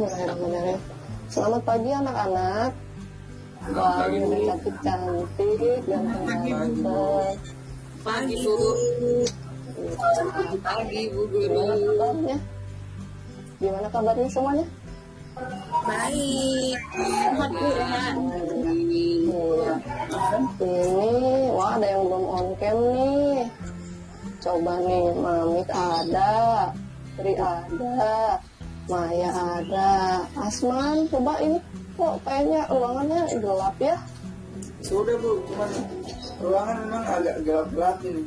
Bismillahirrahmanirrahim. Selamat pagi anak-anak. Wah, ini udah cantik-cantik, ganteng-ganteng. Pagi Bu. Pagi Bu Guru. Kabarnya? Gimana kabarnya semuanya? Baik. Sehat Bu ya. Iya. Ini, wah ada yang belum on cam nih. Coba nih, Mami ada, Tri ada, Maya ada, Asman. Coba ini kok kayaknya ruangannya gelap ya? Sudah Bu, cuman ruangan memang agak gelap-gelap ini.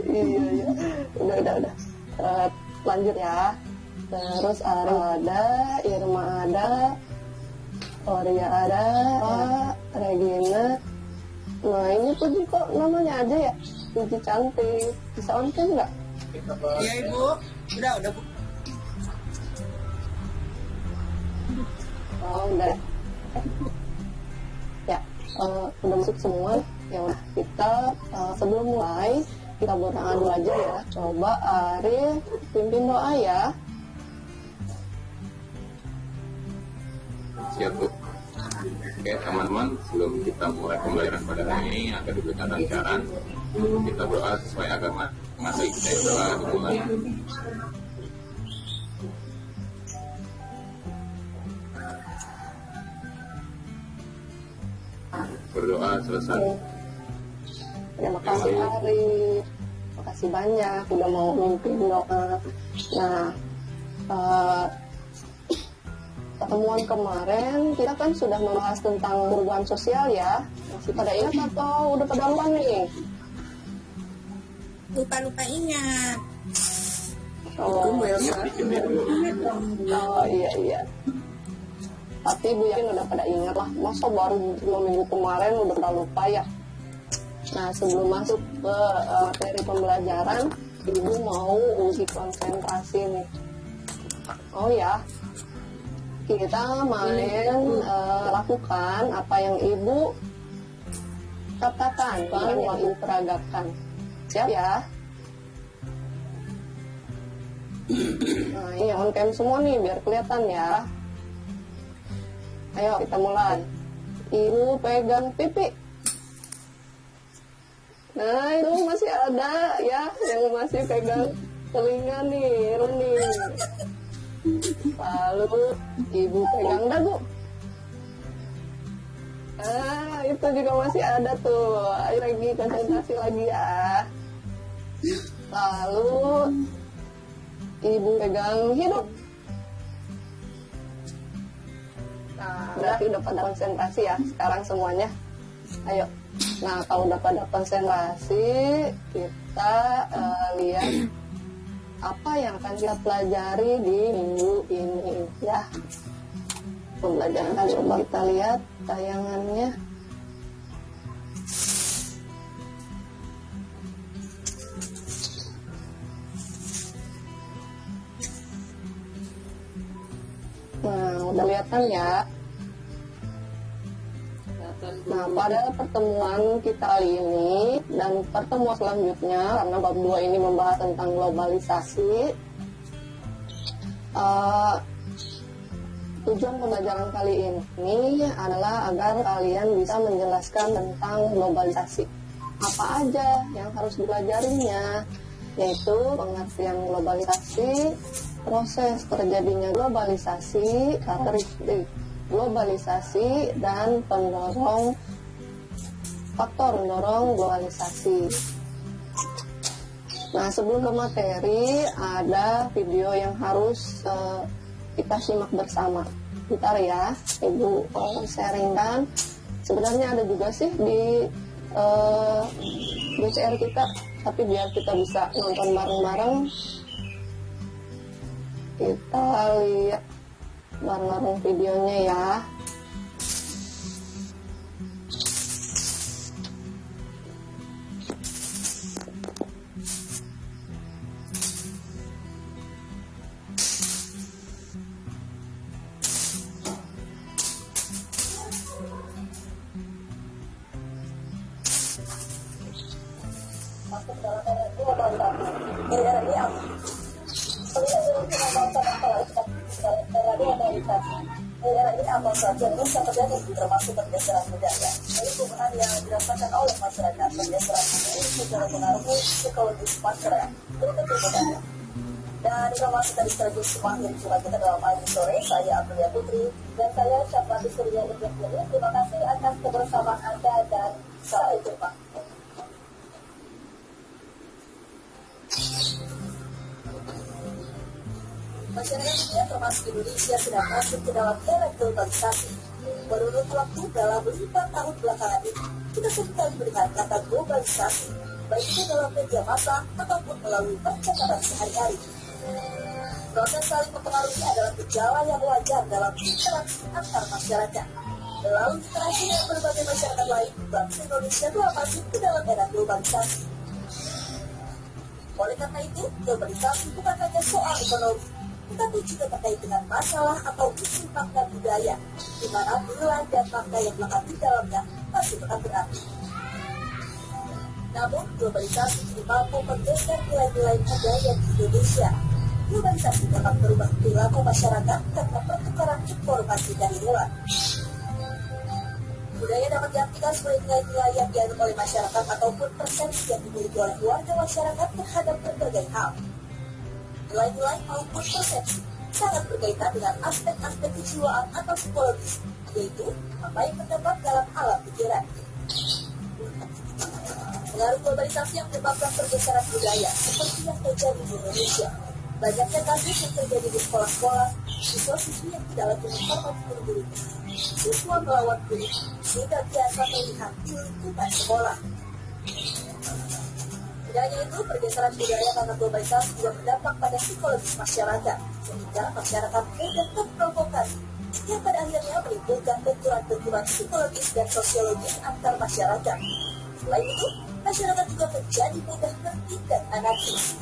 Iya. Udah. Lanjut ya. Terus Ari ada, Irma ada, Oria ada, Pak, Regina. Nah ini Puji kok namanya aja ya? Puji cantik. Bisa on cam nggak? Iya Ibu. Udah Bu. Oh udah. Ya, udah masuk semua. Ya udah, kita sebelum mulai kita berdoa dulu aja ya. Coba Ari pimpin doa ya. Siap Bu. Oke teman-teman, sebelum kita mulai pembelajaran pada hari ini akan diberikan lancaran. Kita berdoa sesuai agama. Mari kita berdoa dimulai. Berdoa selesai. Terima kasih Ari. Terima kasih banyak udah mau mimpin doa. Nah, pertemuan kemarin kita kan sudah membahas tentang perubahan sosial ya. Masih pada ingat atau udah pada lupa nih? Lupa ingat. Oh, iya. Tapi Ibu yakin udah pada ingat lah. Masa baru 2 minggu kemarin udah pada lupa ya? Nah, sebelum masuk ke materi pembelajaran, Ibu mau uji konsentrasi nih. Oh ya, kita main lakukan apa yang Ibu katakan, bukan yang Ibu peragakan. Siap ya? Nah, ini on cam semua nih, biar kelihatan ya. Ayo, kita mulai. Ibu pegang pipi. Nah, itu masih ada ya, yang masih pegang telinga nih, Runi. Lalu Ibu pegang dagu. Ah, itu juga masih ada tuh. Ayo lagi konsentrasi lagi ya. Lalu Ibu pegang hidung. Nah, berarti udah pada konsentrasi ya sekarang semuanya. Ayo. Nah, kalau udah pada konsentrasi, kita lihat apa yang akan kita pelajari di minggu ini ya. Pembelajaran coba kita lihat tayangannya. Nah, udah kelihatan ya. Nah, pada pertemuan kita kali ini dan pertemuan selanjutnya, karena bab 2 ini membahas tentang globalisasi, tujuan pembelajaran kali ini adalah agar kalian bisa menjelaskan tentang globalisasi. Apa aja yang harus dipelajarinya, yaitu pengertian globalisasi, proses terjadinya globalisasi, karakteristik globalisasi, dan faktor pendorong globalisasi. Nah, sebelum ke materi, ada video yang harus kita simak bersama. Bentar ya, Ibu sharingkan. Sebenarnya ada juga sih di BCR kita, tapi biar kita bisa nonton bareng-bareng, kita lihat bareng-bareng videonya ya. globalisasi. Di era ini apa saja yang bisa terjadi termasuk pergeseran budaya. Dari perubahan yang dirasakan oleh masyarakat, pergeseran budaya ini juga mempengaruhi psikologis masyarakat. Berikut liputannya. Dan informasi dari sekaligus semakin jumpa kita dalam pagi sore. Saya Aprilia Putri dan saya Syafati Surya Indrapuri. Terima kasih atas kebersamaan Anda dan sampai jumpa. Masyarakat dunia termasuk Indonesia sedang masuk ke dalam era globalisasi. Menurut waktu dalam 5 tahun belakangan ini, kita seringkali melihat kata globalisasi, baik itu dalam media massa ataupun melalui percakapan sehari-hari. Proses saling mempengaruhi adalah gejala yang wajar dalam interaksi antar masyarakat. Melalui interaksi dengan berbagai masyarakat lain, bangsa Indonesia telah masuk ke dalam era globalisasi. Oleh karena itu, globalisasi bukan hanya soal ekonomi, tetapi juga terkait dengan masalah atau isu makna budaya, di mana nilai dan makna yang melekat di dalamnya masih tetap berarti. Namun, globalisasi kini mampu menggeser nilai-nilai budaya di Indonesia. Globalisasi dapat merubah perilaku masyarakat karena pertukaran informasi dari luar. Budaya dapat diartikan sebagai nilai-nilai yang dianut oleh masyarakat ataupun persepsi yang dimiliki oleh warga masyarakat terhadap berbagai hal. Nilai-nilai maupun persepsi sangat berkaitan dengan aspek-aspek kejiwaan atau psikologis, yaitu apa yang terdapat dalam alam pikiran. Pengaruh globalisasi yang menyebabkan pergeseran budaya seperti yang terjadi di Indonesia. Banyaknya kasus yang terjadi di sekolah-sekolah, siswa-siswi yang tidak lagi menghormati guru-gurunya, siswa melawan guru, sehingga biasa terlihat di lingkungan sekolah. Tidak hanya itu, pergeseran budaya karena globalisasi juga berdampak pada psikologis masyarakat, sehingga masyarakat mudah terprovokasi, yang pada akhirnya menimbulkan benturan-benturan psikologis dan sosiologis antar masyarakat. Selain itu, masyarakat juga menjadi mudah bertindak anarkis.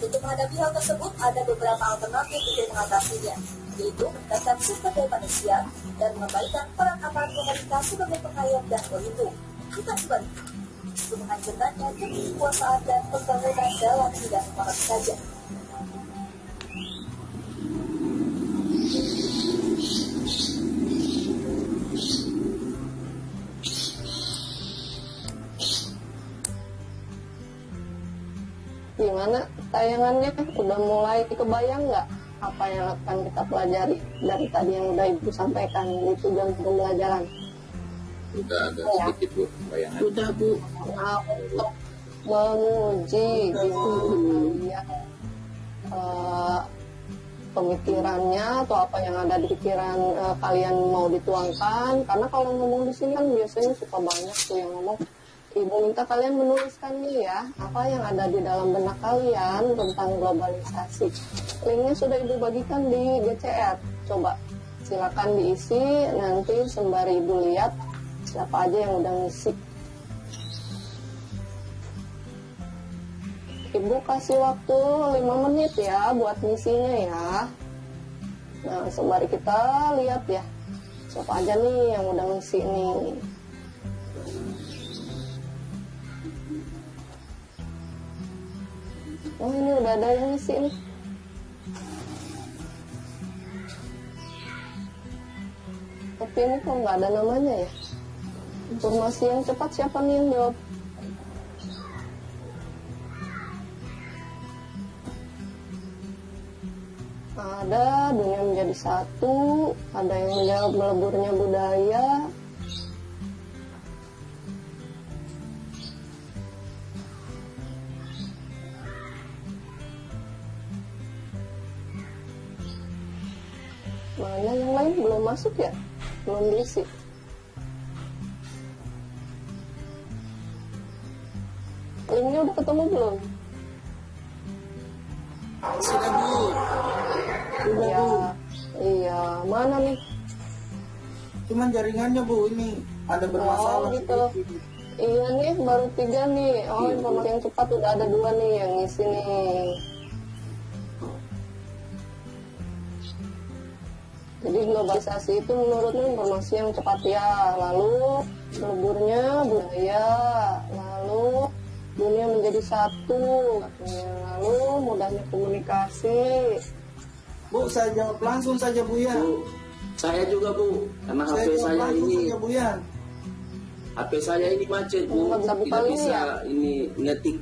Untuk menghadapi hal tersebut, ada beberapa alternatif untuk mengatasinya, yaitu meningkatkan sumber daya manusia dan mengembalikan peran aparat pemerintah sebagai pengayom dan pelindung. Bukan sebaliknya, untuk menghancurkannya demi kekuasaan dan pembangunan dalam bidang mana saja. Gimana tayangannya? Udah mulai kebayang nggak apa yang akan kita pelajari dari tadi yang udah Ibu sampaikan di tujuan pembelajaran? Udah ada sedikit Bu bayangan. Udah Bu. Nah, untuk menguji ya, pemikirannya atau apa yang ada di pikiran kalian mau dituangkan, karena kalau ngomong di sini kan biasanya suka banyak tuh yang ngomong. Ibu minta kalian menuliskan nih ya, apa yang ada di dalam benak kalian tentang globalisasi. Linknya sudah Ibu bagikan di GCR. Coba silakan diisi, nanti sembari Ibu lihat siapa aja yang udah ngisi. Ibu kasih waktu 5 menit ya buat ngisinya ya. Nah, sembari kita lihat ya, siapa aja nih yang udah ngisi nih. Oh, ini udah ada yang ngisi nih. Tapi ini kok nggak ada namanya ya? Informasi yang cepat siapa nih yang jawab? Ada dunia menjadi satu, ada yang menjawab meleburnya budaya. Mana yang lain belum masuk ya? Belum diisi. Linknya udah ketemu belum? Sudah Bu. Iya. Iya, mana nih? Cuman jaringannya Bu ini ada bermasalah. Oh gitu. Iya nih, baru 3 nih. Oh, informasi yang cepat udah ada 2 nih yang ngisi nih. Jadi globalisasi itu menurutnya informasi yang cepat ya. Lalu leburnya budaya. Lalu dunia menjadi satu katanya. Lalu mudahnya komunikasi. Bu, saya jawab langsung saja Bu ya. Bu, saya juga Bu, karena Saya HP jawab saya langsung ini saja Bu ya. HP saya ini macet Bu, Nggak bisa buka tidak link bisa ya? ini ngetik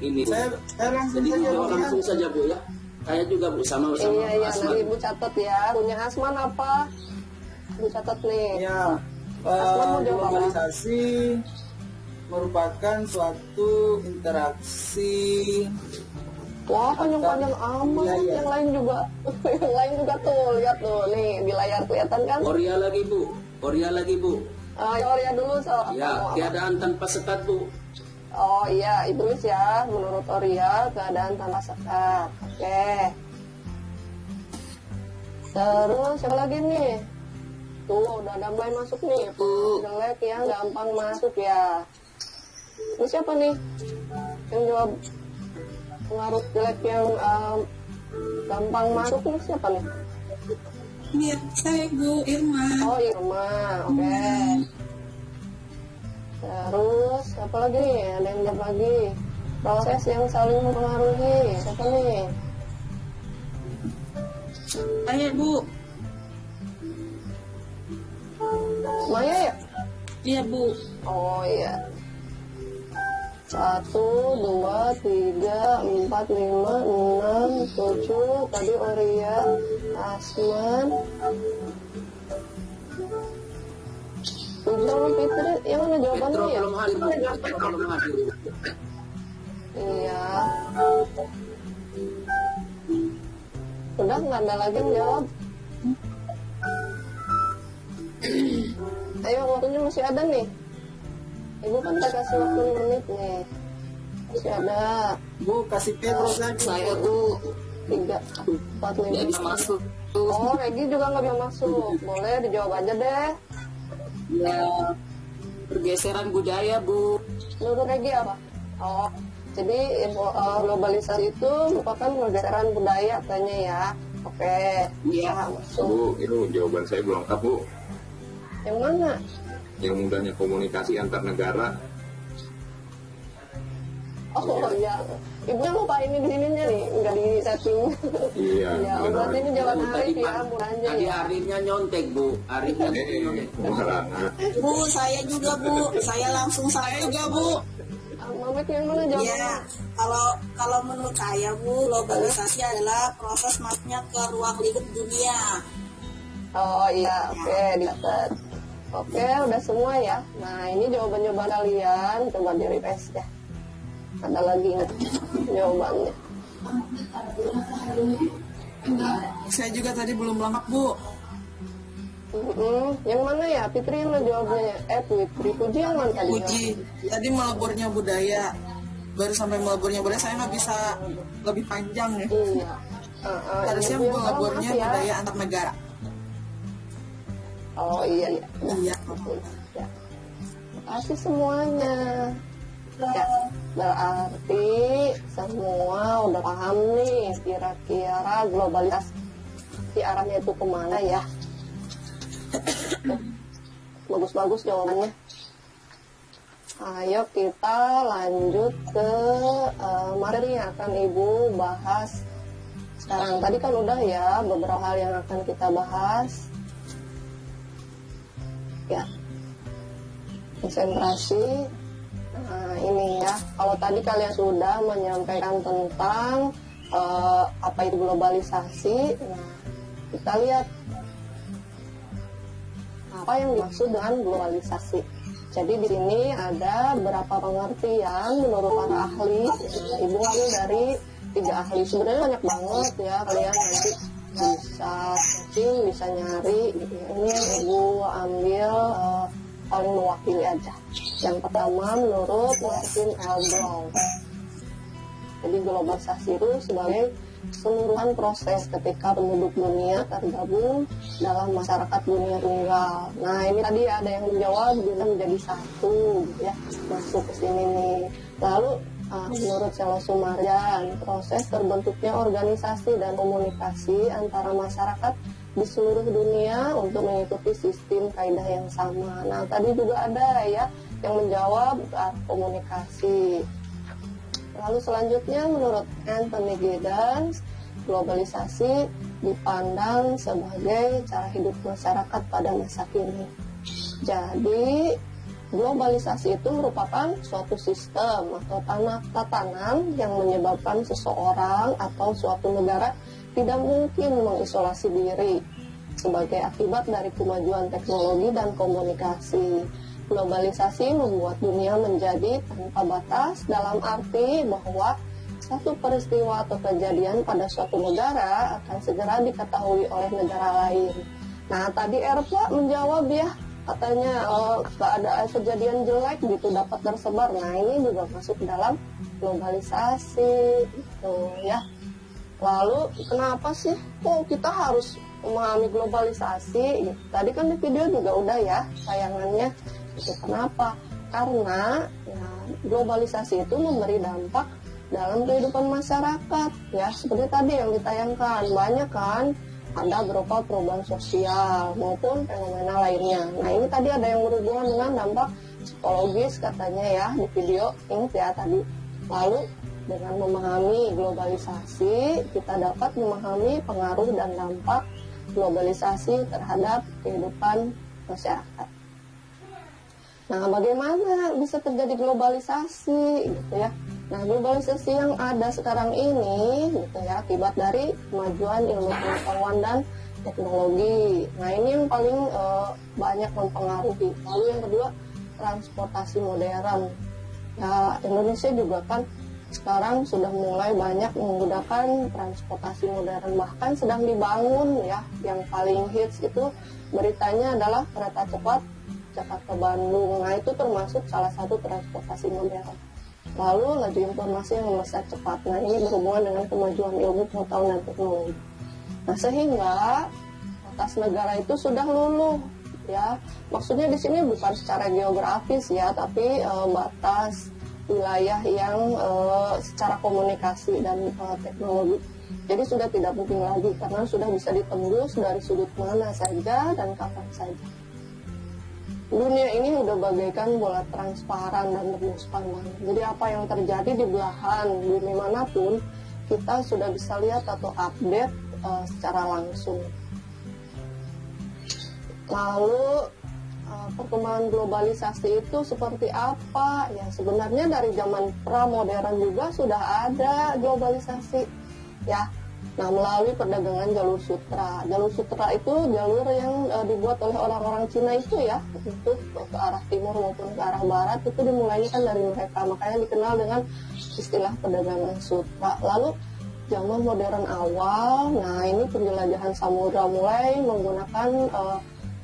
ini. Saya langsung Jadi saja Bu jawab ya. langsung saja Bu ya. Saya juga Bu sama Iya, Asman. nanti Ibu catat ya. Punya Asman apa? Ibu catat nih. Ya, Asman mau jawab apa? globalisasi merupakan suatu interaksi. Wah, panjang-panjang amat. Iya, iya. Yang lain juga. Yang lain juga tuh. Lihat tuh. Nih, di layar kelihatan kan? Korea lagi Bu, Korea lagi Bu. Korea dulu. Mau Ya, apa? keadaan tanpa sekat Bu. Oh iya, Idris ya. Menurut Oria, keadaan tanpa sekat. Oke. Terus, siapa lagi nih? Tuh, udah ada mulai masuk nih. Jelek yang gampang masuk ya. Ini siapa nih? Yang jawab pengaruh jelek yang gampang masuk nih siapa nih? Iya, saya Bu Irma. Oh, Irma. Oke. Terus, apa lagi nih? Ada yang jawab lagi. Proses yang saling mempengaruhi. Siapa nih? Saya Bu. Maya ya? Iya Bu. Oh iya. 1, 2, 3, 4, 5, 6, 7. Tadi Oria, Asman. 7 sama Fitri. Yang mana jawabannya Petro ya? belum hadir Bu, Petro belum hadir. Iya. Udah nggak ada lagi yang jawab. Ayo, waktunya masih ada nih. Ibu kan tak kasih waktu 5 menit nih. Masih ada. Bu, kasih Pedro lagi. Saya tuh 3, 4, 5. Nggak bisa masuk. Oh, Regi juga nggak bisa masuk. Boleh dijawab aja deh. Ya, pergeseran budaya Bu. Menurut Regi apa? Oh, jadi globalisasi itu merupakan pergeseran budaya katanya ya. Oke. Iya. Masuk. Bu, itu jawaban saya belum lengkap Bu. Yang mana? Yang mudahnya komunikasi antar negara. Oh iya, ibunya lupa ini di sininya nih, nggak di setting. Iya, Ya, oh, benar. berarti ini jawaban Bu, Arif ya, mudahnya tadi ya. Arifnya nyontek Bu, Arifnya nyontek. Marana. Bu, saya juga Bu. Saya langsung saya juga Bu. Mamet yang mana jawabannya? Ya, kalau menurut saya Bu, globalisasi adalah proses masuknya ke ruang lingkup dunia. Oh iya, oke, dicatat. Oke, udah semua ya. Nah, ini jawaban-jawaban kalian, coba di refresh ya. Ada lagi nih jawabannya. Saya juga tadi belum lengkap Bu. Yang mana ya? Fitri yang jawabnya. Fitri, Puji yang mana tadi? Puji, tadi meleburnya budaya. Baru sampai meleburnya budaya, saya nggak bisa lebih panjang ya. Iya. Harusnya Ini yang salah meleburnya maaf ya. budaya antar negara. Oh iya, iya. Iya. Ya. Kasih semuanya. Ya, berarti semua udah paham nih kira-kira globalisasi arahnya itu kemana ya. Bagus-bagus jawabannya. Ayo kita lanjut ke materi yang akan Ibu bahas sekarang. Tadi kan udah ya beberapa hal yang akan kita bahas. Ya, konsentrasi. Nah ini ya, kalau tadi kalian sudah menyampaikan tentang apa itu globalisasi, nah kita lihat apa yang dimaksud dengan globalisasi. Jadi di sini ada beberapa pengertian menurut para ahli. Ibu ambil dari 3 ahli. Sebenarnya banyak banget ya, kalian nanti bisa searching, bisa nyari. Ini yang Ibu ambil paling mewakili aja. Yang pertama menurut Martin L. Brown. Jadi globalisasi itu sebagai keseluruhan proses ketika penduduk dunia tergabung dalam masyarakat dunia tunggal. Nah ini tadi ada yang menjawab bisa menjadi satu ya, masuk ke sini nih. Lalu menurut Selo Sumarjan, proses terbentuknya organisasi dan komunikasi antara masyarakat di seluruh dunia untuk mengikuti sistem kaidah yang sama. Nah tadi juga ada ya yang menjawab komunikasi. Lalu selanjutnya menurut Anthony Giddens, globalisasi dipandang sebagai cara hidup masyarakat pada masa kini. Jadi, globalisasi itu merupakan suatu sistem atau tatanan yang menyebabkan seseorang atau suatu negara tidak mungkin mengisolasi diri sebagai akibat dari kemajuan teknologi dan komunikasi. Globalisasi membuat dunia menjadi tanpa batas dalam arti bahwa satu peristiwa atau kejadian pada suatu negara akan segera diketahui oleh negara lain. Nah, tadi Erpa menjawab ya, katanya nggak ada kejadian jelek gitu dapat tersebar. Nah, ini juga masuk dalam globalisasi gitu ya. Lalu kenapa sih kok kita harus memahami globalisasi? Gitu. Tadi kan di video juga udah ya tayangannya. Itu kenapa? Karena ya, globalisasi itu memberi dampak dalam kehidupan masyarakat ya, seperti tadi yang ditayangkan banyak kan, ada berupa perubahan sosial maupun fenomena lainnya. Nah, ini tadi ada yang berhubungan dengan dampak psikologis katanya ya di video ini ya tadi. Lalu dengan memahami globalisasi kita dapat memahami pengaruh dan dampak globalisasi terhadap kehidupan masyarakat. Nah, bagaimana bisa terjadi globalisasi gitu ya? Nah, globalisasi yang ada sekarang ini gitu ya akibat dari kemajuan ilmu pengetahuan dan teknologi. Nah, ini yang paling banyak mempengaruhi. Lalu yang kedua, transportasi modern. Ya, Indonesia juga kan sekarang sudah mulai banyak menggunakan transportasi modern, bahkan sedang dibangun ya. Yang paling hits itu beritanya adalah kereta cepat Jakarta Bandung. Nah, itu termasuk salah satu transportasi modern. Lalu laju informasi yang melesat cepat. Nah, ini berhubungan dengan kemajuan ilmu pengetahuan dan teknologi. Nah, sehingga batas negara itu sudah luluh ya. Maksudnya di sini bukan secara geografis ya, tapi batas wilayah yang secara komunikasi dan teknologi. Jadi sudah tidak penting lagi karena sudah bisa ditembus dari sudut mana saja dan kapan saja. Dunia ini udah bagaikan bola transparan dan tembus pandang. Jadi apa yang terjadi di belahan bumi manapun kita sudah bisa lihat atau update secara langsung. Lalu perkembangan globalisasi itu seperti apa? Ya, sebenarnya dari zaman pra-modern juga sudah ada globalisasi ya. Nah, melalui perdagangan jalur sutra. Jalur sutra itu jalur yang dibuat oleh orang-orang Cina itu ya, untuk ke arah timur maupun ke arah barat itu dimulainya kan dari mereka. Makanya dikenal dengan istilah perdagangan sutra. Lalu zaman modern awal, nah ini penjelajahan samudra mulai menggunakan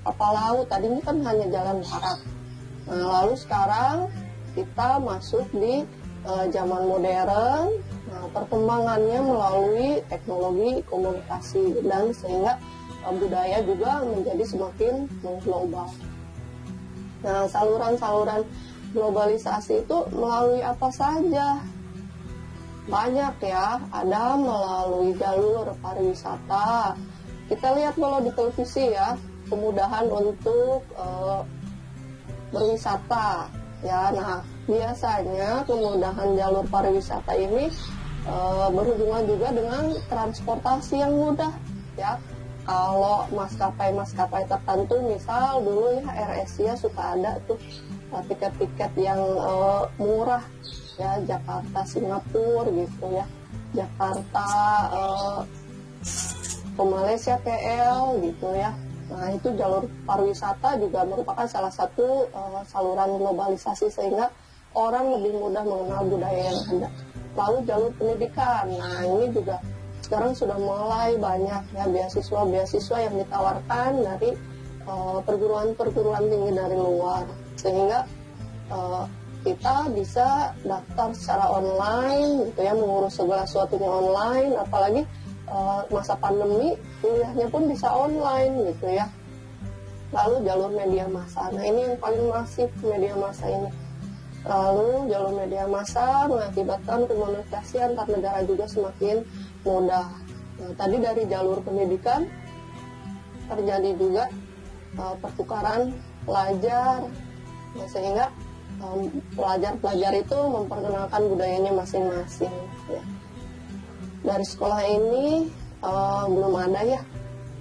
kapal laut. Tadinya kan hanya jalan darat. Nah, lalu sekarang kita masuk di zaman modern. Nah, perkembangannya melalui teknologi komunikasi dan sehingga budaya juga menjadi semakin mengglobal. Nah, saluran-saluran globalisasi itu melalui apa saja? Banyak ya, ada melalui jalur pariwisata. Kita lihat kalau di televisi ya, kemudahan untuk berwisata ya. Nah, biasanya kemudahan jalur pariwisata ini berhubungan juga dengan transportasi yang mudah ya. Kalau maskapai tertentu, misal dulu ya AirAsia suka ada tuh tiket-tiket yang murah ya, Jakarta Singapura gitu ya, Jakarta ke Malaysia KL gitu ya. Nah, itu jalur pariwisata juga merupakan salah satu saluran globalisasi sehingga orang lebih mudah mengenal budaya yang ada. Lalu jalur pendidikan, nah ini juga sekarang sudah mulai banyak ya beasiswa yang ditawarkan dari perguruan-perguruan tinggi dari luar, sehingga kita bisa daftar secara online gitu ya, mengurus segala sesuatunya online, apalagi masa pandemi kuliahnya pun bisa online gitu ya. Lalu jalur media massa, nah ini yang paling masif media massa ini. Lalu jalur media massa mengakibatkan komunikasi antar negara juga semakin mudah. Nah, tadi dari jalur pendidikan terjadi juga pertukaran pelajar, nah, sehingga pelajar-pelajar itu memperkenalkan budayanya masing-masing. Ya. dari sekolah ini belum ada ya.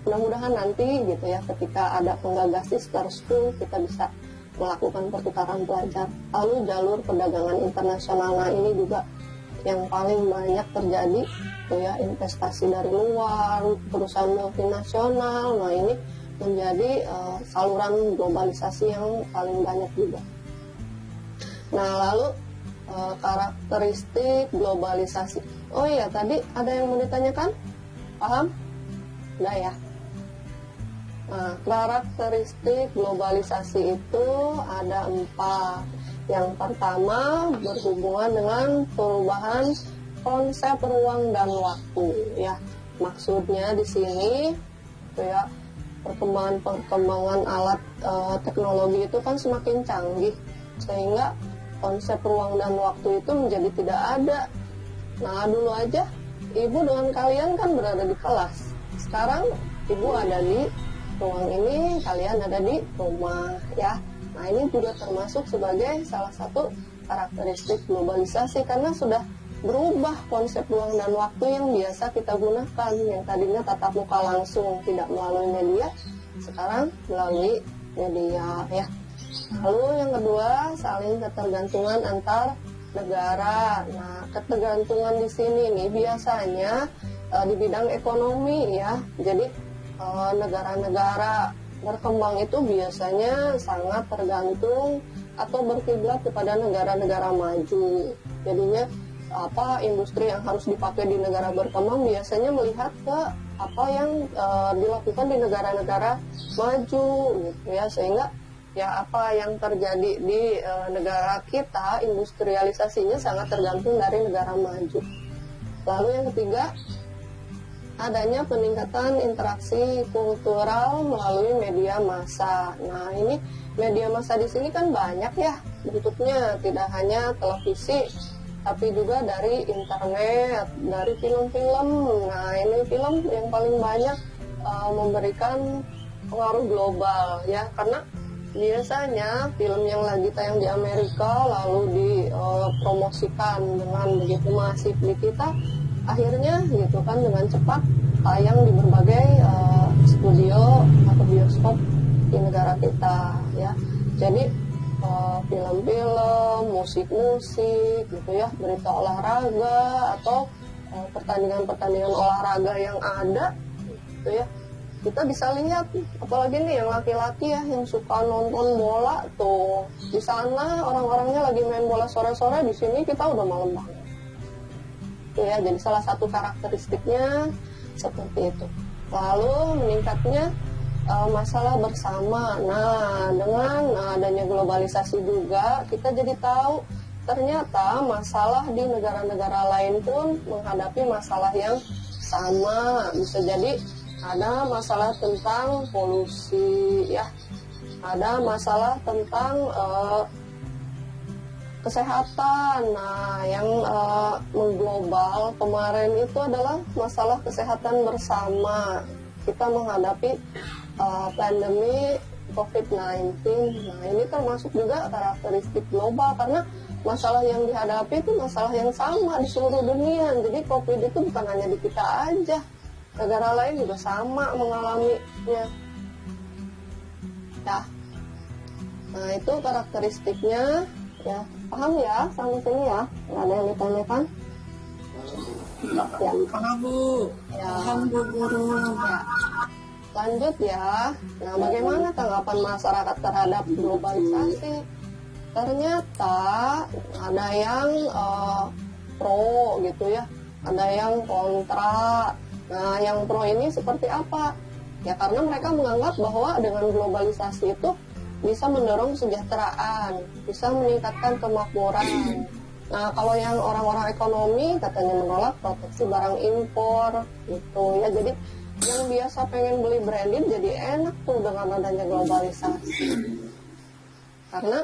Mudah-mudahan nanti gitu ya, ketika ada penggagas Sister School, kita bisa melakukan pertukaran pelajar. Lalu jalur perdagangan internasional, nah ini juga yang paling banyak terjadi tuh ya, investasi dari luar, perusahaan multinasional. Nah ini menjadi saluran globalisasi yang paling banyak juga. Nah lalu karakteristik globalisasi. Oh iya, tadi ada yang mau ditanyakan? Paham? Udah ya. Nah, karakteristik globalisasi itu ada 4. Yang pertama berhubungan dengan perubahan konsep ruang dan waktu ya. Maksudnya di sini tuh ya, perkembangan alat teknologi itu kan semakin canggih, sehingga konsep ruang dan waktu itu menjadi tidak ada. Nah dulu aja ibu dengan kalian kan berada di kelas, sekarang ibu ada di ruang ini, kalian ada di rumah ya. Nah ini juga termasuk sebagai salah satu karakteristik globalisasi, karena sudah berubah konsep ruang dan waktu yang biasa kita gunakan. Yang tadinya tatap muka langsung, tidak melalui media, sekarang melalui media ya. Lalu yang kedua, saling ketergantungan antar negara. Nah, ketergantungan di sini nih biasanya di bidang ekonomi ya. Jadi negara-negara berkembang itu biasanya sangat tergantung atau berkiblat kepada negara-negara maju. Jadinya industri yang harus dipakai di negara berkembang biasanya melihat ke apa yang dilakukan di negara-negara maju gitu ya, sehingga ya apa yang terjadi di negara kita, industrialisasinya sangat tergantung dari negara maju. Lalu yang ketiga, adanya peningkatan interaksi kultural melalui media massa. Nah ini media massa di sini kan banyak ya bentuknya, tidak hanya televisi, tapi juga dari internet, dari film-film. Nah ini film yang paling banyak memberikan pengaruh global ya, karena biasanya film yang lagi tayang di Amerika lalu dipromosikan dengan begitu masif di kita, akhirnya gitu kan dengan cepat tayang di berbagai studio atau bioskop di negara kita ya. Jadi film-film, musik-musik gitu ya, berita olahraga atau pertandingan-pertandingan olahraga yang ada gitu ya, kita bisa lihat. Apalagi nih yang laki-laki ya, yang suka nonton bola tuh, di sana orang-orangnya lagi main bola sore-sore, di sini kita udah malam banget tuh ya. Jadi salah satu karakteristiknya seperti itu. Lalu meningkatnya masalah bersama. Nah dengan adanya globalisasi juga kita jadi tahu ternyata masalah di negara-negara lain pun menghadapi masalah yang sama. Bisa jadi ada masalah tentang polusi ya, ada masalah tentang kesehatan. Nah yang mengglobal kemarin itu adalah masalah kesehatan bersama. Kita menghadapi pandemi COVID-19. Nah ini termasuk juga karakteristik global, karena masalah yang dihadapi itu masalah yang sama di seluruh dunia. Jadi COVID itu bukan hanya di kita aja, negara lain juga sama mengalaminya ya. Nah itu karakteristiknya ya. Paham ya sampai sini ya? Nggak ada yang ditanyakan? Ya. Paham Bu. Ya. Paham Bu Guru. Ya. Lanjut ya. Nah bagaimana tanggapan masyarakat terhadap globalisasi? Ternyata ada yang pro gitu ya, ada yang kontra. Nah, yang pro ini seperti apa? Ya karena mereka menganggap bahwa dengan globalisasi itu bisa mendorong kesejahteraan, bisa meningkatkan kemakmuran. Nah, kalau yang orang-orang ekonomi katanya menolak proteksi barang impor gitu ya. Jadi yang biasa pengen beli branded jadi enak tuh dengan adanya globalisasi. Karena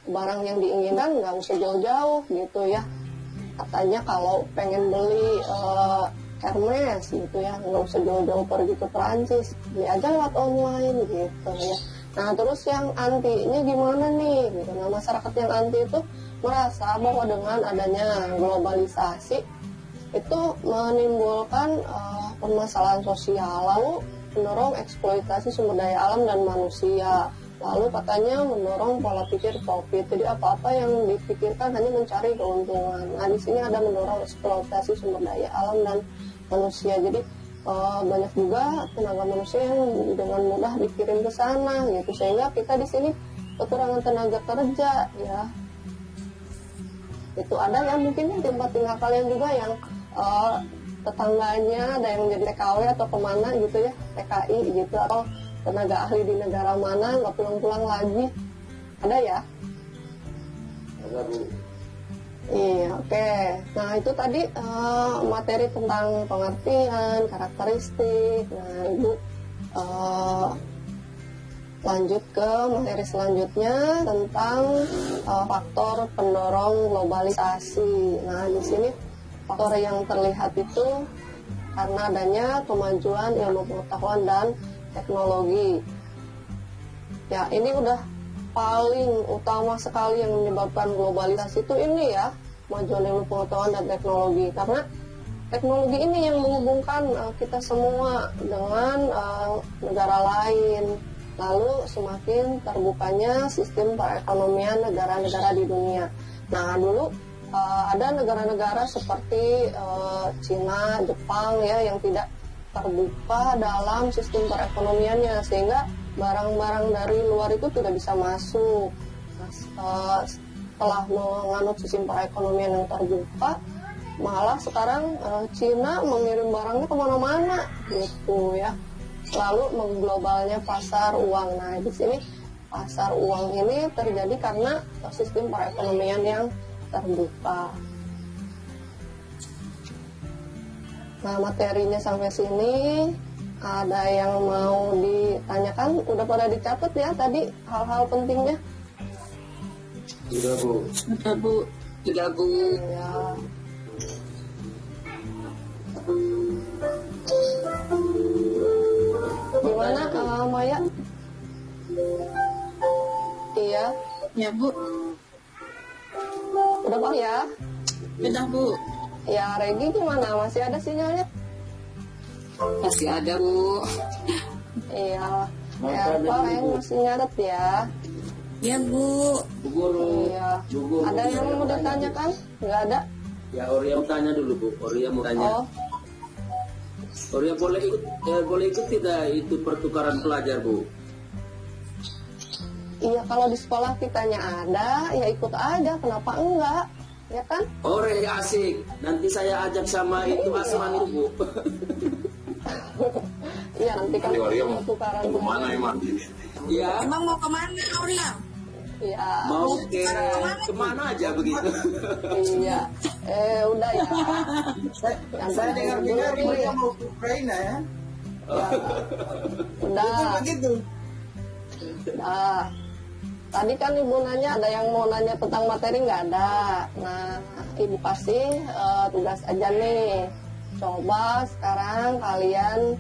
barang yang diinginkan nggak usah jauh-jauh gitu ya. Katanya kalau pengen beli Hermes gitu ya, nggak usah jauh-jauh pergi ke Perancis, beli aja lewat online gitu ya. Nah terus yang antinya gimana nih gitu. Nah masyarakat yang anti itu merasa bahwa dengan adanya globalisasi itu menimbulkan permasalahan sosial, lalu mendorong eksploitasi sumber daya alam dan manusia, lalu katanya mendorong pola pikir profit. Jadi apa-apa yang dipikirkan hanya mencari keuntungan. Nah di sini ada mendorong eksploitasi sumber daya alam dan manusia. Jadi banyak juga tenaga manusia yang dengan mudah dikirim ke sana gitu, sehingga kita di sini kekurangan tenaga kerja ya. Itu ada yang mungkin di tempat tinggal kalian juga yang tetangganya ada yang jadi TKW atau kemana gitu ya, TKI gitu, atau tenaga ahli di negara mana nggak pulang-pulang lagi, ada ya? Ada Bu. Iya, oke. Nah itu tadi materi tentang pengertian, karakteristik. Nah Ibu lanjut ke materi selanjutnya tentang faktor pendorong globalisasi. Nah di sini faktor yang terlihat itu karena adanya kemajuan ilmu pengetahuan dan teknologi. Ya ini udah paling utama sekali yang menyebabkan globalisasi itu ini ya, kemajuan ilmu pengetahuan dan teknologi. Karena teknologi ini yang menghubungkan kita semua dengan negara lain. Lalu semakin terbukanya sistem perekonomian negara-negara di dunia. Nah dulu ada negara-negara seperti Cina, Jepang ya yang tidak terbuka dalam sistem perekonomiannya, sehingga barang-barang dari luar itu tidak bisa masuk. Nah, setelah menganut sistem perekonomian yang terbuka, malah sekarang Cina mengirim barangnya kemana-mana gitu ya. Lalu mengglobalnya pasar uang. Nah di sini pasar uang ini terjadi karena sistem perekonomian yang terbuka. Nah materinya sampai sini, ada yang mau ditanyakan? Udah pada dicatat ya tadi hal-hal pentingnya? Sudah Bu. Sudah Bu. Sudah Bu. Ya. Gimana Maya? Iya. Ya Bu. Udah paham ya? Sudah Bu. Ya Regi gimana? Masih ada sinyalnya? Masih ada Bu. Iya. Ya apa yang masih nyatet ya? Ya Bu. Bu Guru. Iya. Bu Guru. Ada yang mau ditanyakan? Nggak ada? Ya Oria mau tanya dulu Bu. Oria mau tanya. Oh, Oria boleh ikut tidak itu pertukaran pelajar Bu? iya kalau di sekolah kitanya ada, ya ikut aja. Kenapa enggak? Ya kan? Oria asik. Nanti saya ajak sama itu Asman itu Bu. Iya nanti kan Nanti Waria mau pertukaran kemana emang? Iya. Emang mau kemana Auria? Iya. Mau ke kemana aja begitu? Iya. Udah ya. Yang Saya dengar-dengar dulu mereka ya. mau ke Ukraina ya. Ya. Udah. Begitu. Nah, tadi kan Ibu nanya ada yang mau nanya tentang materi nggak ada. Nah, Ibu kasih tugas aja nih. Coba sekarang kalian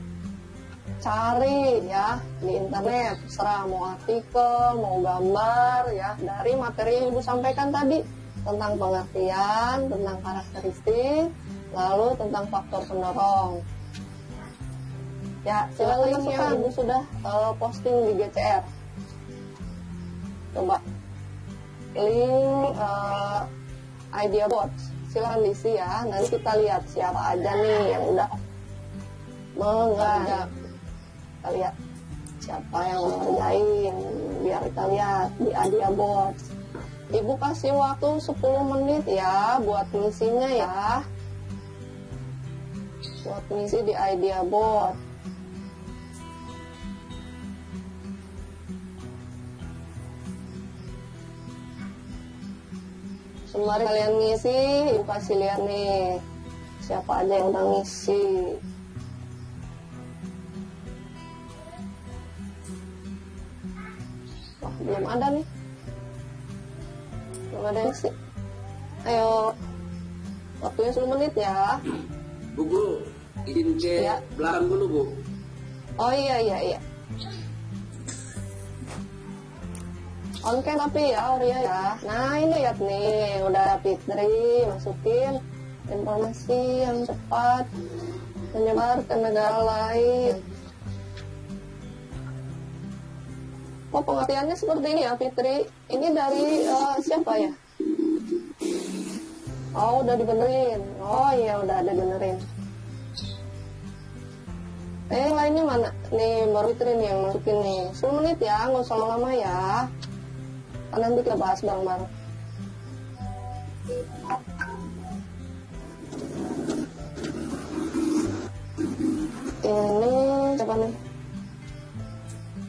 cari ya di internet, terserah mau artikel, mau gambar ya dari materi yang Ibu sampaikan tadi tentang pengertian, tentang karakteristik, lalu tentang faktor pendorong. Ya, silakan masukkan. Ibu sudah posting di GCR. Coba link idea boards, silakan diisi ya. Nanti kita lihat siapa aja nih yang udah mengerjakan. Kita lihat siapa yang mengerjain, biar kita lihat di idea boards. Ibu kasih waktu 10 menit ya buat ngisinya ya. Buat ngisi di idea board. Sembari kalian ngisi, Ibu kasih lihat nih siapa aja yang udah ngisi. Wah, belum ada nih. Belum ada yang ngisi. Ayo, waktunya 10 menit ya. Bu Guru, izin ke Ya. belakang dulu Bu. Oh iya. On cam tapi ya Auria ya. Nah ini lihat nih udah Fitri masukin informasi yang cepat menyebar ke negara lain. Oh, pengertiannya seperti ini ya, Fitri. Ini dari siapa ya? Oh, udah dibenerin. Oh iya, udah ada benerin. Lainnya mana? Nih, baru Fitri nih yang masukin nih. 10 menit ya, nggak usah lama ya. Nanti kita bahas bareng-bareng. Ini siapa nih?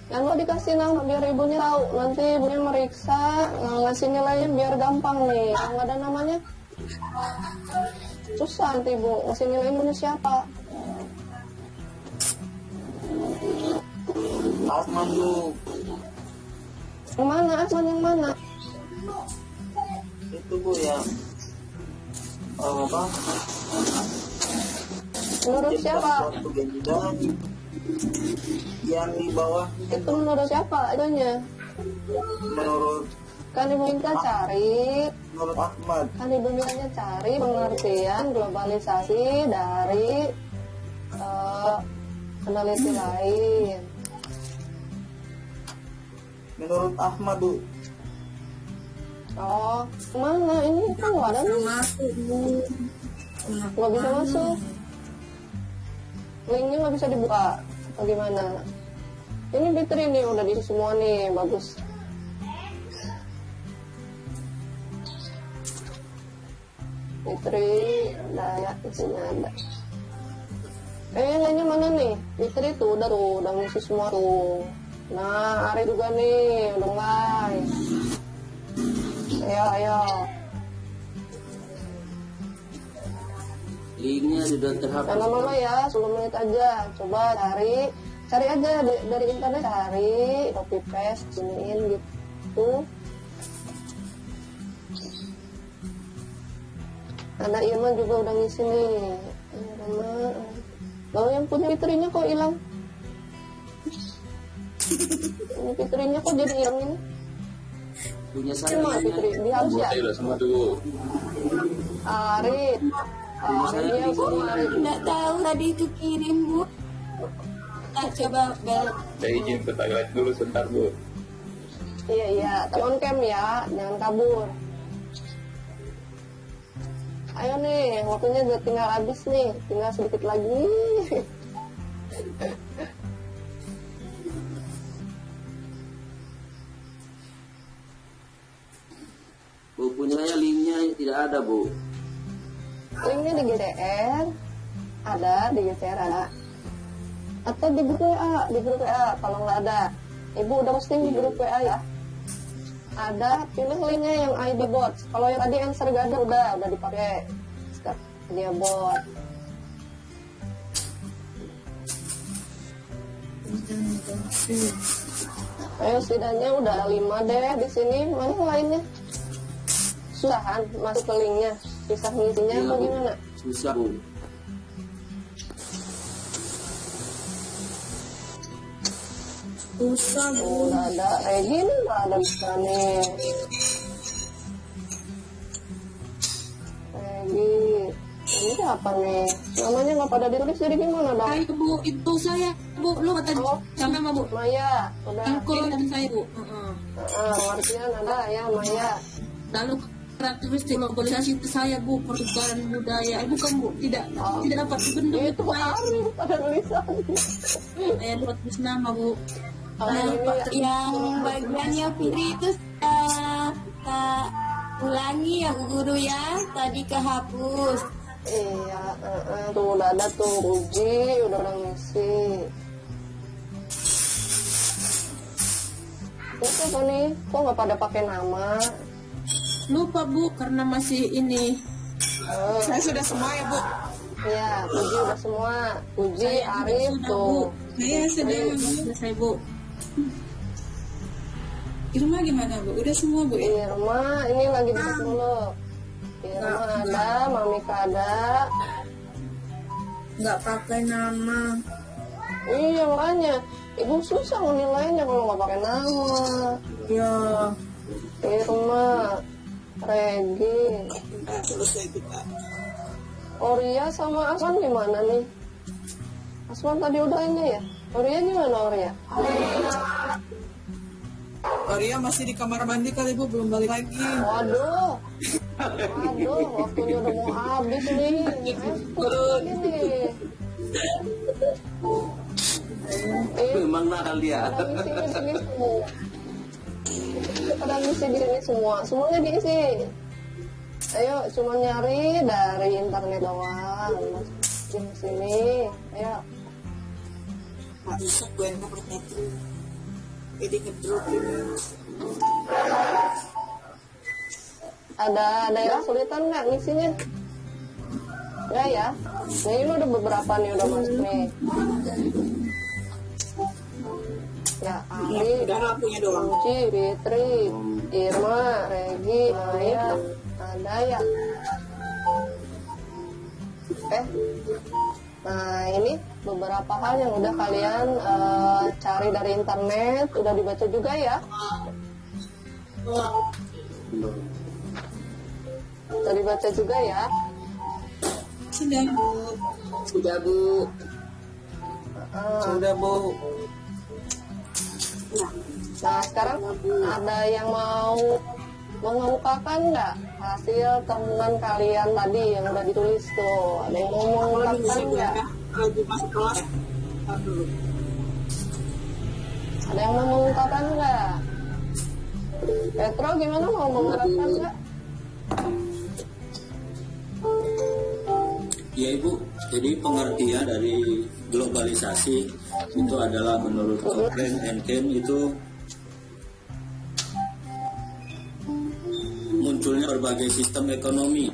Yang lo dikasih nama biar ibunya tahu. Nanti ibunya meriksa, ngasih nilainya biar gampang nih. Kalau nggak ada namanya, susah nanti ibu ngasih nilai ibunya siapa. Asman Bu. Yang mana? Asman yang mana? Itu Bu ya. Apa? Menurut siapa? Waktu ganjilan yang di bawah Itu menurut siapa itunya? menurut Kan ibu minta cari, Ahmad. kan ibu mintanya cari pengertian globalisasi dari peneliti lain. Menurut Ahmad Bu. Oh, mana ini kan nggak ada nih, nggak bisa masuk. Linknya nggak bisa dibuka. Bagaimana? Ini Fitri nih udah diisi semua nih, bagus. Fitri ada ya, isinya ada. Yang lainnya mana nih? Fitri tuh udah ngisi semua tuh. Nah, Ari juga nih udah mulai. Ayo. Linknya sudah terhapus. Jangan lama ya, 10 menit aja. Coba cari aja dari internet, cari, copy paste, siniin gitu. Ada Irma juga udah ngisi nih. Irma. Lalu yang punya Fitrinya kok hilang? Ini Fitrinya kok jadi hilang ini? Punya saya Cuma Fitri, dihapus ya? Udah semua tuh. Ari ya kok Ari? Nggak tahu tadi itu kirim Bu. Coba bel. Saya izin ke toilet dulu sebentar Bu. Iya, tapi on cam ya, jangan kabur. Ayo nih, waktunya udah tinggal habis nih, tinggal sedikit lagi. Bu, punya saya linknya tidak ada Bu. Linknya di GDR, ada, di GCR ada. Atau di grup WA, kalau nggak ada. Ibu udah posting di grup WA ya. Ada, pilih linknya yang ID bot. Kalau yang tadi answer gak ada, udah dipakai. Sekarang dia bot. Ayo setidaknya udah 5 deh di sini. Mana yang lainnya? Susahan masuk ke linknya. Bisa ngisinya Iya, atau Bu. gimana? Susah Bu. Susah Bu. Udah ada Regin, udah ada bisa nih. Regi, ini apa nih? Namanya nggak pada ditulis jadi gimana dong? Ayo Bu, itu saya Bu. Lu kata Oh, sama Bu. Maya, udah. Angkul dan saya Bu. Pengertian ada ya Maya. Lalu karakteristik globalisasi itu saya Bu, pertukaran budaya. Bukan Bu, tidak dapat dibentuk. Itu Ari pada tulisan. Saya dapat tulis nama Bu. Yang bagiannya Fitri itu ulangi ya Bu Guru ya, tadi kehapus. Iya, tuh udah ada tuh uji, udah ngisi. Itu apa nih? Kok nggak pada pakai nama? Lupa Bu, karena masih ini. Saya sudah semua ya Bu. Iya, Puji udah semua. Puji, Saya Arif sudah, tuh. Bu. Saya sudah Selesai Bu. Irma gimana Bu? Udah semua Bu ya? Irma, ini lagi duduk dulu. Irma ada, Mamika ada. Nggak pakai nama. Iya makanya, ibu susah menilainya kalau nggak pakai nama. Ya, Irma, Regi. Selesai kita. Oria sama Asman gimana nih? Asman tadi udah ini ya? Oria gimana Oria? Oria masih di kamar mandi kali Bu, belum balik lagi. Waduh, waktunya udah mau habis nih. Lagi nih. Memang nakal dia. Pada ngisi di sini semua, semuanya diisi. Ayo, cuma nyari dari internet doang. Masukin sini, ayo. Nggak bisa gue yang pakai itu. Jadi ngedrop ini. Ada yang kesulitan nggak ngisinya? Enggak ya? Nah ini udah beberapa nih udah masuk nih. Ya, Ali, Udah lampunya doang. Kunci, Fitri, Irma, Regi, Maya, ada ya. Oke. Nah ini beberapa hal yang udah kalian cari dari internet, udah dibaca juga ya. Udah dibaca juga ya. Sudah Bu. Sudah Bu. Sudah Bu. Nah sekarang ada yang mau mengungkapkan nggak hasil temuan kalian tadi yang udah ditulis tuh? Ada yang mau mengungkapkan nggak? Lagi masuk kelas. Aduh. Ada yang mau mengungkapkan nggak? Petro gimana mau mengungkapkan nggak? Ya Ibu, jadi pengertian dari globalisasi itu adalah menurut Cochrane and Kane itu munculnya berbagai sistem ekonomi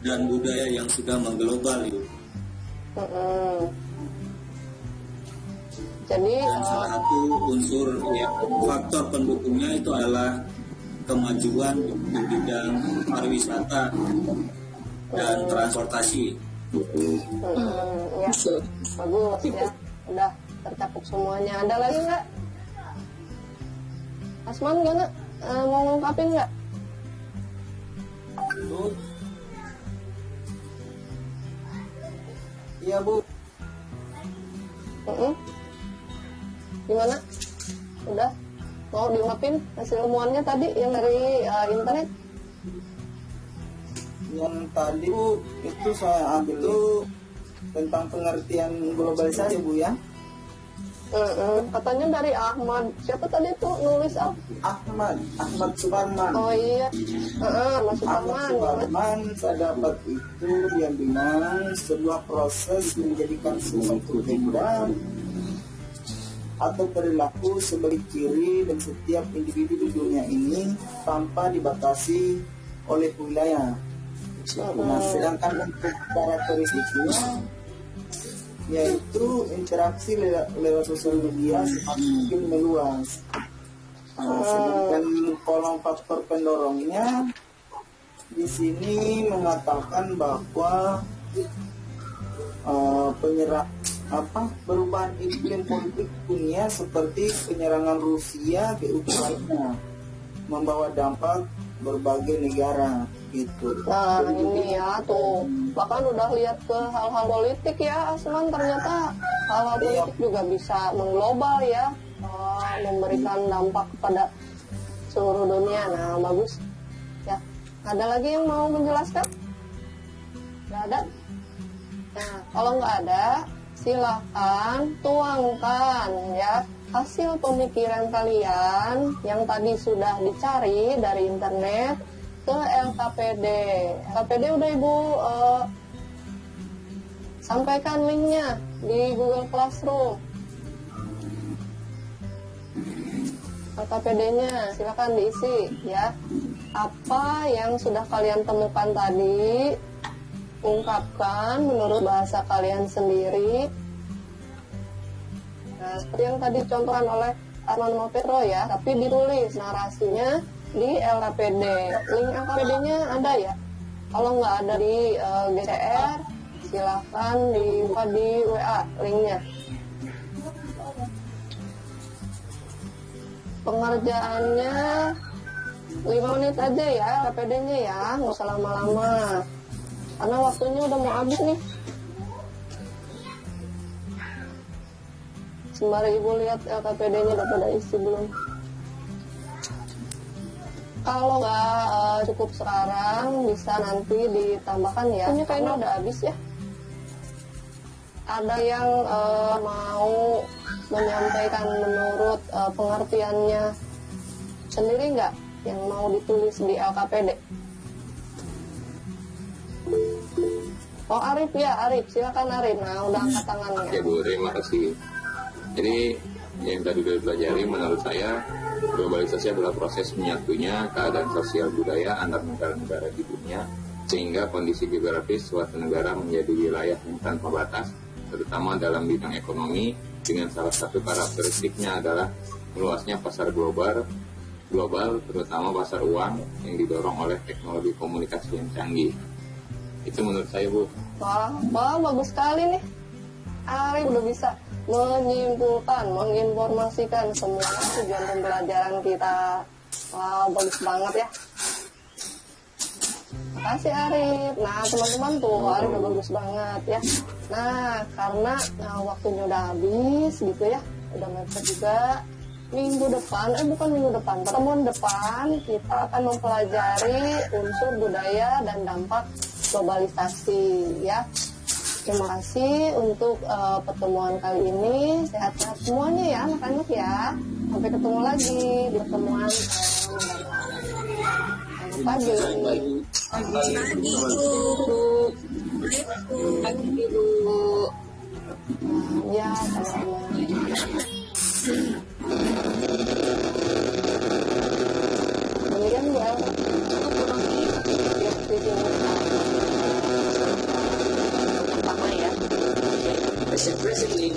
dan budaya yang sudah mengglobal Ibu. Jadi Dan salah satu unsur ya, faktor pendukungnya itu adalah kemajuan di bidang pariwisata dan transportasi. Ya, bagus ya. Udah tercakup semuanya. Ada lagi nggak? Asman gimana? Mau ngungkapin nggak? Bu. Iya Bu. Gimana? Udah? Mau diungkapin hasil temuannya tadi yang dari internet? Yang tadi Bu, itu saya ambil itu tentang pengertian globalisasi Bu ya. Katanya dari Ahmad. Siapa tadi tuh nulis apa? Ahmad Suparman. Oh iya. Mas Ahmad Suparman, saya dapat itu yang bilang sebuah proses menjadikan sesuatu benda atau perilaku sebagai ciri dan setiap individu di dunia ini tanpa dibatasi oleh wilayah. Nah, sedangkan untuk karakteristiknya yaitu interaksi lewat sosial media semakin meluas. Sedangkan kolom faktor pendorongnya di sini mengatakan bahwa perubahan iklim politik dunia seperti penyerangan Rusia ke Ukraina membawa dampak berbagai negara gitu. Nah ini ya tuh, bahkan udah lihat ke hal-hal politik ya Asman, ternyata hal-hal politik juga bisa mengglobal ya, memberikan dampak kepada seluruh dunia. Nah bagus ya. Ada lagi yang mau menjelaskan? Nggak ada? Nah kalau nggak ada, silahkan tuangkan ya hasil pemikiran kalian yang tadi sudah dicari dari internet ke LKPD. LKPD udah Ibu sampaikan linknya di Google Classroom. LKPD-nya silakan diisi ya. Apa yang sudah kalian temukan tadi, ungkapkan menurut bahasa kalian sendiri. Nah, seperti yang tadi contohkan oleh Arman Petro ya, tapi ditulis narasinya di LKPD. Link LKPD-nya ada ya. Kalau nggak ada di GCR, silahkan dibuka di WA linknya. Pengerjaannya 5 menit aja ya LKPD-nya ya, nggak usah lama-lama. karena waktunya udah mau habis nih. Sembari ibu lihat LKPD-nya udah pada isi belum. Kalau nggak cukup sekarang bisa nanti ditambahkan ya. Ini kayaknya udah habis ya. Ada yang mau menyampaikan menurut pengertiannya sendiri nggak yang mau ditulis di LKPD? Oh Arif ya, Arif silakan Arif. Nah udah angkat tangannya. Oke Bu, terima kasih. Jadi yang tadi sudah dipelajari menurut saya globalisasi adalah proses menyatunya keadaan sosial budaya antar negara-negara di dunia sehingga kondisi geografis suatu negara menjadi wilayah yang tanpa batas, terutama dalam bidang ekonomi, dengan salah satu karakteristiknya adalah meluasnya pasar global terutama pasar uang yang didorong oleh teknologi komunikasi yang canggih. Itu menurut saya Bu. Wah, bagus sekali nih. Arif udah bisa menyimpulkan, menginformasikan semua tujuan pembelajaran kita. Wow, bagus banget ya. Makasih Arif. Nah teman-teman tuh Arif udah bagus banget ya. Nah karena waktunya udah habis gitu ya, udah mepet juga. Minggu depan, bukan minggu depan, pertemuan depan kita akan mempelajari unsur budaya dan dampak globalisasi ya. Terima kasih untuk pertemuan kali ini. Sehat-sehat semuanya ya anak-anak ya. Sampai ketemu lagi di pertemuan pagi. Pagi Bu. Ya, sama-sama. Demikian Bu El. Basically,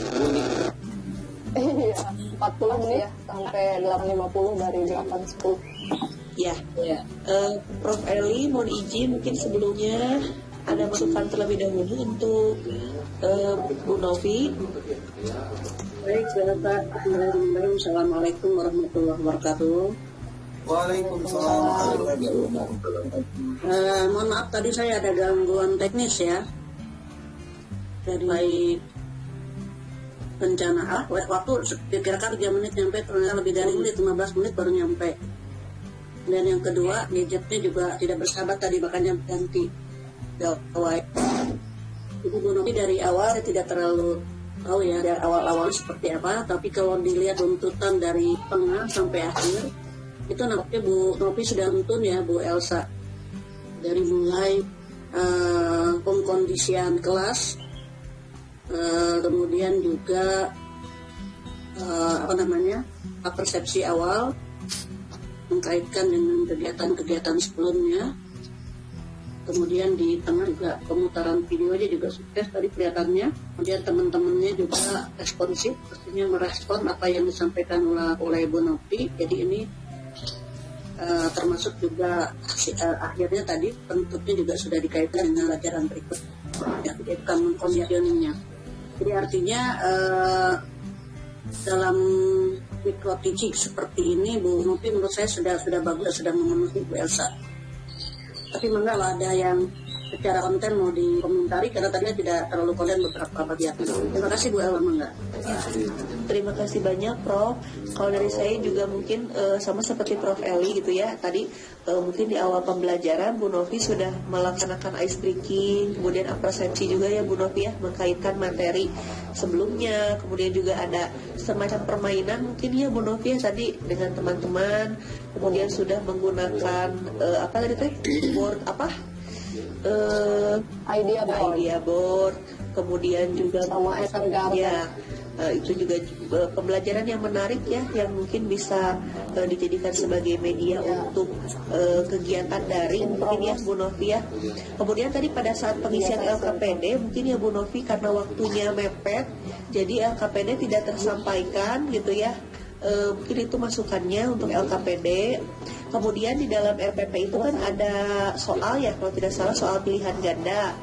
Iya, 40 menit ya, sampai 8.50 dari 8.10. Ya. Prof. Eli, mohon izin mungkin sebelumnya ada masukan terlebih dahulu untuk Bu Novi. Baik, Bapak. Assalamualaikum warahmatullahi wabarakatuh. Waalaikumsalam warahmatullahi wabarakatuh. Mohon maaf tadi saya ada gangguan teknis ya. Dari bencana waktu dikirakan 3 menit nyampe, ternyata lebih dari 15 menit baru nyampe. Dan yang kedua, gadgetnya juga tidak bersahabat tadi, makanya ganti gawai. Ibu Bu Novi dari awal saya tidak terlalu tahu ya dari awal-awal seperti apa, tapi kalau dilihat runtutan dari tengah sampai akhir itu nampaknya Bu Novi sudah nuntun ya Bu Elsa, dari mulai pengkondisian kelas, kemudian juga persepsi awal mengkaitkan dengan kegiatan-kegiatan sebelumnya. Kemudian di tengah juga pemutaran videonya juga sukses tadi kelihatannya. Kemudian teman-temannya juga responsif, pastinya merespon apa yang disampaikan oleh Bu Novi. Jadi ini termasuk juga akhirnya tadi bentuknya juga sudah dikaitkan dengan pelajaran berikut, ya, yaitu common conditioningnya. Jadi artinya dalam micro teaching seperti ini Bu Novi menurut saya sudah bagus, sudah memenuhi Bu Elsa. Tapi mengapa ada yang secara konten mau dikomentari karena tadinya tidak terlalu konten beberapa bagian. Terima kasih Bu Elsa. Mangga. Terima kasih banyak Prof. Kalau dari saya juga mungkin sama seperti Prof. Eli gitu ya. Tadi mungkin di awal pembelajaran Bu Novi sudah melaksanakan ice breaking, kemudian persepsi juga ya Bu Novi ya, mengkaitkan materi sebelumnya. Kemudian juga ada semacam permainan mungkin ya Bu Novi ya tadi dengan teman-teman. Kemudian sudah menggunakan apa tadi teh? Board apa? Idea board. Kemudian juga sama Ethergarden. Ya, itu juga pembelajaran yang menarik ya, yang mungkin bisa dijadikan sebagai media untuk kegiatan daring mungkin ya Bu Novi ya. Kemudian tadi pada saat pengisian LKPD mungkin ya Bu Novi karena waktunya mepet, jadi LKPD tidak tersampaikan gitu ya. Mungkin itu masukannya untuk LKPD. Kemudian di dalam RPP itu kan ada soal ya, kalau tidak salah soal pilihan ganda.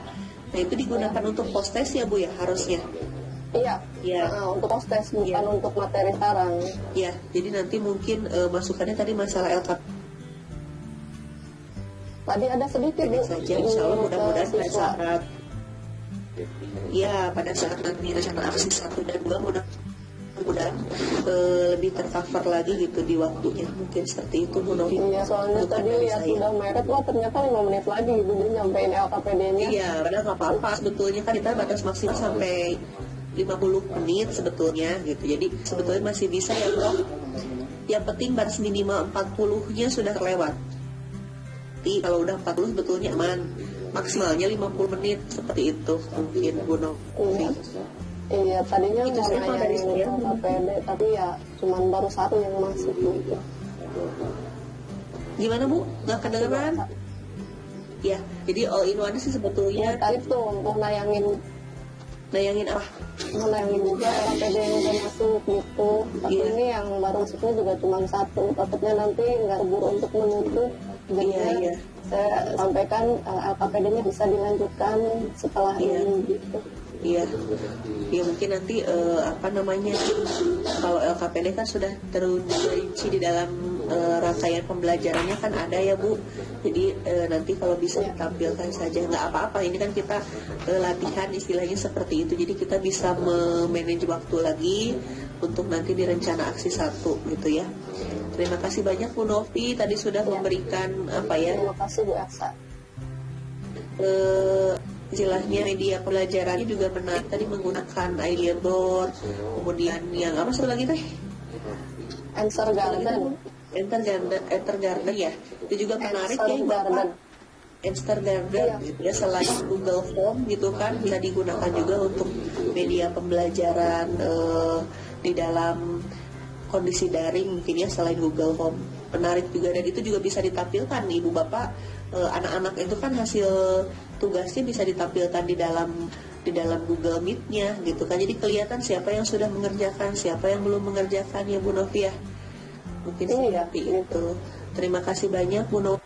Nah itu digunakan untuk post-test ya Bu ya harusnya. Iya, ya. Untuk post-test bukan untuk materi sekarang. Ya, jadi nanti mungkin masukannya tadi masalah LKPD. tadi ada sedikit Bu. saja insya Allah mudah-mudahan pada Siswa. saat pada saat nanti rencana aksi 1 dan 2 mudah-mudahan lebih tercover lagi gitu di waktunya, mungkin seperti itu Bu Novi. Iya, soalnya Bukan tadi dari lihat saya. udah meret, wah ternyata 5 menit lagi gitu dia nyampein LKPD-nya. Iya, padahal nggak apa-apa sebetulnya kan kita batas maksimal sampai 50 menit sebetulnya gitu. Jadi sebetulnya masih bisa ya Prof. Yang penting batas minimal 40-nya sudah terlewat. Jadi kalau udah 40 sebetulnya aman. Maksimalnya 50 menit seperti itu mungkin Bu Novi. Iya, tadinya Itu mau sih, Pak, dari nayangin saya. LKPD, tapi ya cuman baru 1 yang masuk gitu. Gimana Bu? Nggak kedengeran? Ya, jadi all in one sih Ya sebetulnya tadi tuh untuk nayangin apa? juga LKPD yang udah masuk gitu. Tapi Iya. ini yang baru masuknya juga cuma 1. Takutnya nanti nggak keburu untuk menutup. Jadinya Iya. saya sampaikan LKPD-nya bisa dilanjutkan setelah Iya. ini gitu. Iya, ya mungkin nanti kalau LKPD kan sudah terinci di dalam rangkaian pembelajarannya kan ada ya Bu. Jadi nanti kalau bisa ditampilkan saja nggak apa-apa. Ini kan kita latihan istilahnya seperti itu. Jadi kita bisa memanage waktu lagi untuk nanti di rencana aksi 1 gitu ya. Terima kasih banyak Bu Novi tadi sudah memberikan apa ya? Terima kasih Bu Elsa. Istilahnya media pelajarannya juga menarik tadi menggunakan idea board, kemudian yang apa satu lagi teh? Answer Garden. Enter Garden ya, itu juga menarik ya Bapak. Enter Garden gitu ya, selain Google Form gitu kan bisa digunakan juga untuk media pembelajaran di dalam kondisi daring mungkin ya selain Google Form. Menarik juga dan itu juga bisa ditampilkan Ibu Bapak, anak-anak itu kan hasil tugasnya bisa ditampilkan di dalam Google Meet-nya gitu kan. Jadi kelihatan siapa yang sudah mengerjakan, siapa yang belum mengerjakan ya Bu Novi ya. Mungkin seperti itu. Terima kasih banyak Bu Novi.